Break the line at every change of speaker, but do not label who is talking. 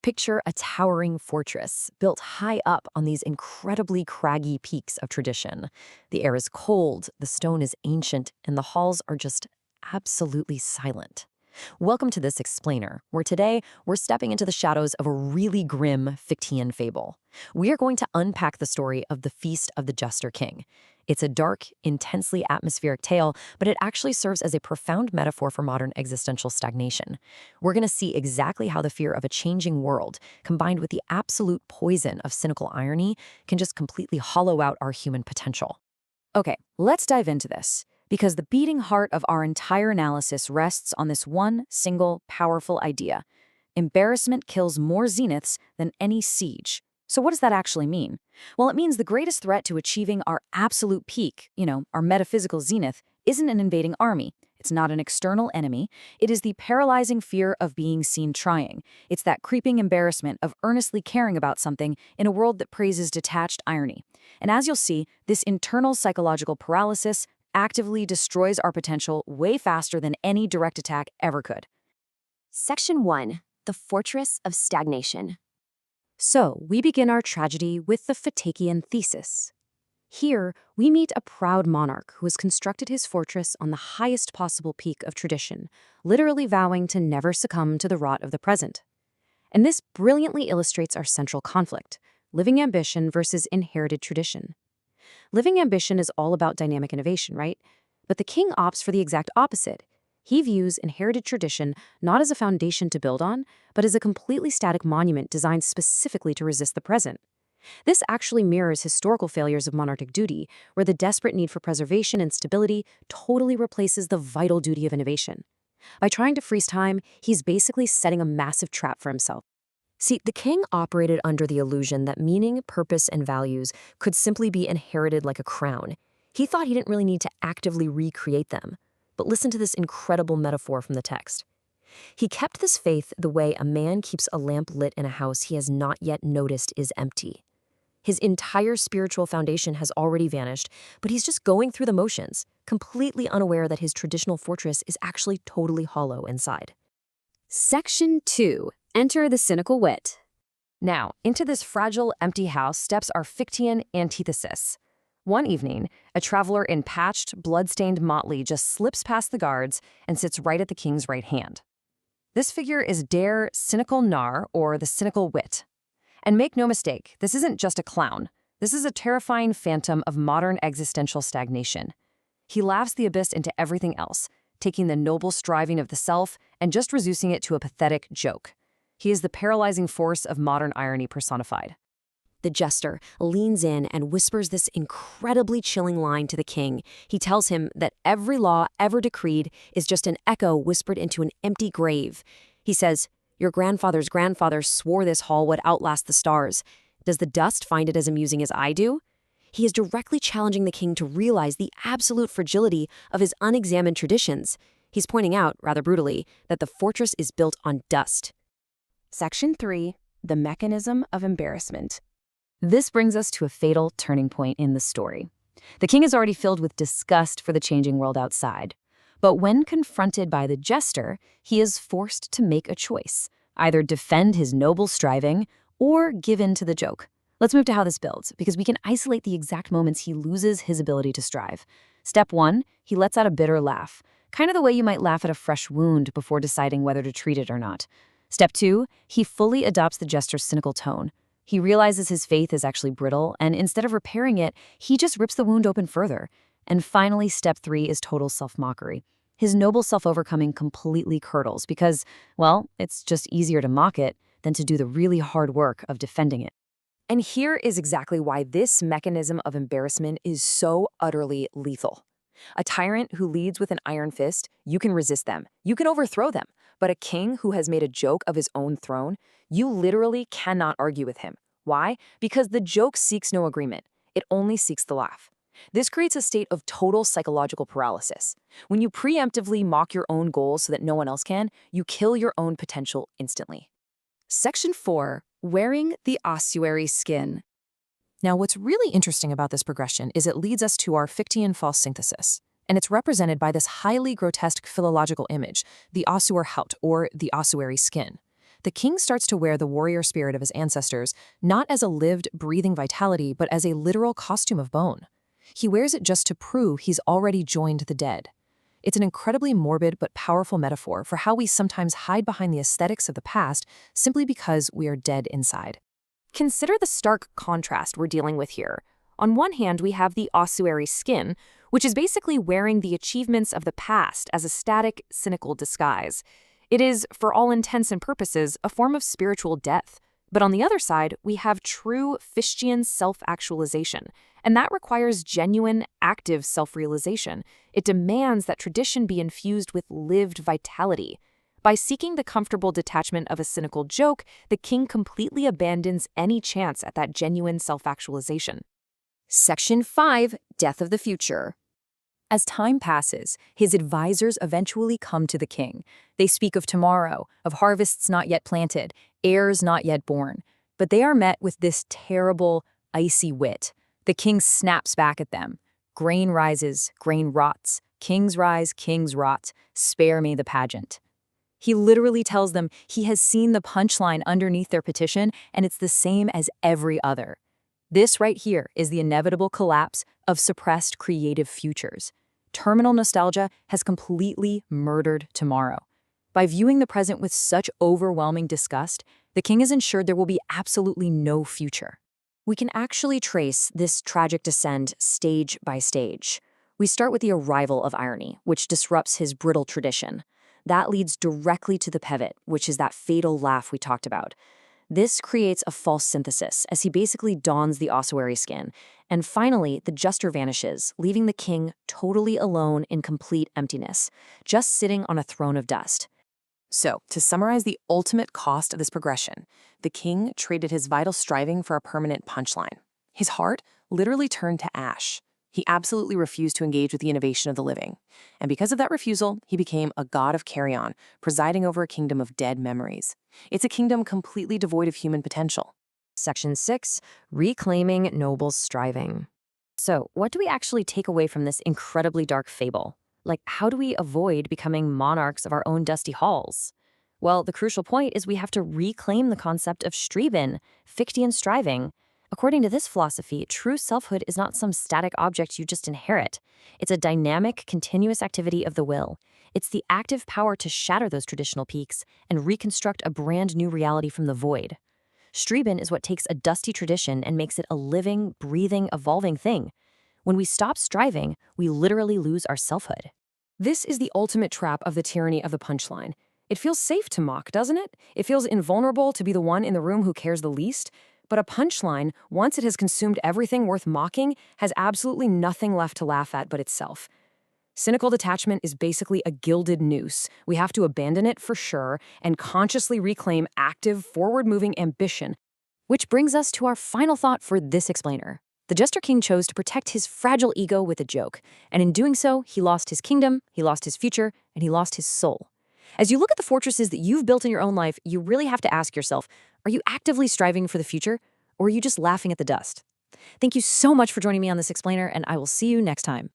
Picture a towering fortress built high up on these incredibly craggy peaks of tradition. The air is cold, the stone is ancient, and the halls are just absolutely silent. Welcome to this explainer, where today we're stepping into the shadows of a really grim Fichtean fable. We are going to unpack the story of the Feast of the Jester King. It's a dark, intensely atmospheric tale, but it actually serves as a profound metaphor for modern existential stagnation. We're going to see exactly how the fear of a changing world, combined with the absolute poison of cynical irony, can just completely hollow out our human potential.
Okay, let's dive into this, because the beating heart of our entire analysis rests on this one single, powerful idea. Embarrassment kills more zeniths than any siege. So what does that actually mean? Well, it means the greatest threat to achieving our absolute peak, our metaphysical zenith, isn't an invading army. It's not an external enemy. It is the paralyzing fear of being seen trying. It's that creeping embarrassment of earnestly caring about something in a world that praises detached irony. And as you'll see, this internal psychological paralysis actively destroys our potential way faster than any direct attack ever could.
Section 1. The Fortress of Stagnation.
So, we begin our tragedy with the Fatakian thesis. Here, we meet a proud monarch who has constructed his fortress on the highest possible peak of tradition, literally vowing to never succumb to the rot of the present. And this brilliantly illustrates our central conflict, living ambition versus inherited tradition. Living ambition is all about dynamic innovation, right? But the king opts for the exact opposite. He views inherited tradition not as a foundation to build on, but as a completely static monument designed specifically to resist the present. This actually mirrors historical failures of monarchic duty, where the desperate need for preservation and stability totally replaces the vital duty of innovation. By trying to freeze time, he's basically setting a massive trap for himself.
See, the king operated under the illusion that meaning, purpose, and values could simply be inherited like a crown. He thought he didn't really need to actively recreate them. But listen to this incredible metaphor from the text. He kept this faith the way a man keeps a lamp lit in a house he has not yet noticed is empty. His entire spiritual foundation has already vanished, but he's just going through the motions, completely unaware that his traditional fortress is actually totally hollow inside.
Section 2. Enter the cynical wit.
Now, into this fragile, empty house steps our Fichtean antithesis. One evening, a traveler in patched, blood-stained motley just slips past the guards and sits right at the king's right hand. This figure is Der Cynical Narr, or the cynical wit. And make no mistake, this isn't just a clown. This is a terrifying phantom of modern existential stagnation. He laughs the abyss into everything else, taking the noble striving of the self and just reducing it to a pathetic joke. He is the paralyzing force of modern irony personified.
The jester leans in and whispers this incredibly chilling line to the king. He tells him that every law ever decreed is just an echo whispered into an empty grave. He says, "Your grandfather's grandfather swore this hall would outlast the stars. Does the dust find it as amusing as I do?" He is directly challenging the king to realize the absolute fragility of his unexamined traditions. He's pointing out, rather brutally, that the fortress is built on dust.
Section 3. The Mechanism of Embarrassment.
This brings us to a fatal turning point in the story. The king is already filled with disgust for the changing world outside. But when confronted by the jester, he is forced to make a choice, either defend his noble striving or give in to the joke. Let's move to how this builds, because we can isolate the exact moments he loses his ability to strive. Step 1, he lets out a bitter laugh, kind of the way you might laugh at a fresh wound before deciding whether to treat it or not. Step 2, he fully adopts the jester's cynical tone. He realizes his faith is actually brittle, and instead of repairing it, he just rips the wound open further. And finally, step 3 is total self-mockery. His noble self-overcoming completely curdles because, well, it's just easier to mock it than to do the really hard work of defending it. And here is exactly why this mechanism of embarrassment is so utterly lethal. A tyrant who leads with an iron fist, you can resist them, you can overthrow them. But a king who has made a joke of his own throne, you literally cannot argue with him. Why? Because the joke seeks no agreement. It only seeks the laugh. This creates a state of total psychological paralysis. When you preemptively mock your own goals so that no one else can, you kill your own potential instantly.
Section 4. Wearing the ossuary skin.
Now, what's really interesting about this progression is it leads us to our Fichtean false synthesis. And it's represented by this highly grotesque philological image, the ossuar haut, or the ossuary skin. the king starts to wear the warrior spirit of his ancestors, not as a lived, breathing vitality, but as a literal costume of bone. He wears it just to prove he's already joined the dead. It's an incredibly morbid but powerful metaphor for how we sometimes hide behind the aesthetics of the past simply because we are dead inside.
Consider the stark contrast we're dealing with here. On one hand, we have the ossuary skin, which is basically wearing the achievements of the past as a static, cynical disguise. It is, for all intents and purposes, a form of spiritual death. But on the other side, we have true Fichtian self-actualization, and that requires genuine, active self-realization. It demands that tradition be infused with lived vitality. By seeking the comfortable detachment of a cynical joke, the king completely abandons any chance at that genuine self-actualization.
Section 5, Death of the Future.
As time passes, his advisors eventually come to the king. They speak of tomorrow, of harvests not yet planted, heirs not yet born. But they are met with this terrible, icy wit. The king snaps back at them. Grain rises, grain rots. Kings rise, kings rot. Spare me the pageant. He literally tells them he has seen the punchline underneath their petition, and it's the same as every other. This right here is the inevitable collapse of suppressed creative futures. Terminal nostalgia has completely murdered tomorrow. By viewing the present with such overwhelming disgust, the king has ensured there will be absolutely no future.
We can actually trace this tragic descent stage by stage. We start with the arrival of irony, which disrupts his brittle tradition. That leads directly to the pivot, which is that fatal laugh we talked about. This creates a false synthesis, as he basically dons the ossuary skin. And finally, the Jester vanishes, leaving the king totally alone in complete emptiness, just sitting on a throne of dust.
So, to summarize the ultimate cost of this progression, the king traded his vital striving for a permanent punchline. His heart literally turned to ash. He absolutely refused to engage with the innovation of the living. And because of that refusal, he became a god of carry-on, presiding over a kingdom of dead memories. It's a kingdom completely devoid of human potential.
Section 6, Reclaiming Noble Striving. So, what do we actually take away from this incredibly dark fable? Like, how do we avoid becoming monarchs of our own dusty halls? Well, the crucial point is we have to reclaim the concept of Streben, Fichtian striving. According to this philosophy, true selfhood is not some static object you just inherit. It's a dynamic, continuous activity of the will. It's the active power to shatter those traditional peaks and reconstruct a brand new reality from the void. Streben is what takes a dusty tradition and makes it a living, breathing, evolving thing. When we stop striving, we literally lose our selfhood.
This is the ultimate trap of the tyranny of the punchline. It feels safe to mock, doesn't it? It feels invulnerable to be the one in the room who cares the least. But a punchline, once it has consumed everything worth mocking, has absolutely nothing left to laugh at but itself. Cynical detachment is basically a gilded noose. We have to abandon it for sure and consciously reclaim active, forward-moving ambition. Which brings us to our final thought for this explainer. The Jester King chose to protect his fragile ego with a joke, and in doing so, he lost his kingdom, he lost his future, and he lost his soul. As you look at the fortresses that you've built in your own life, you really have to ask yourself, are you actively striving for the future, or are you just laughing at the dust? Thank you so much for joining me on this explainer, and I will see you next time.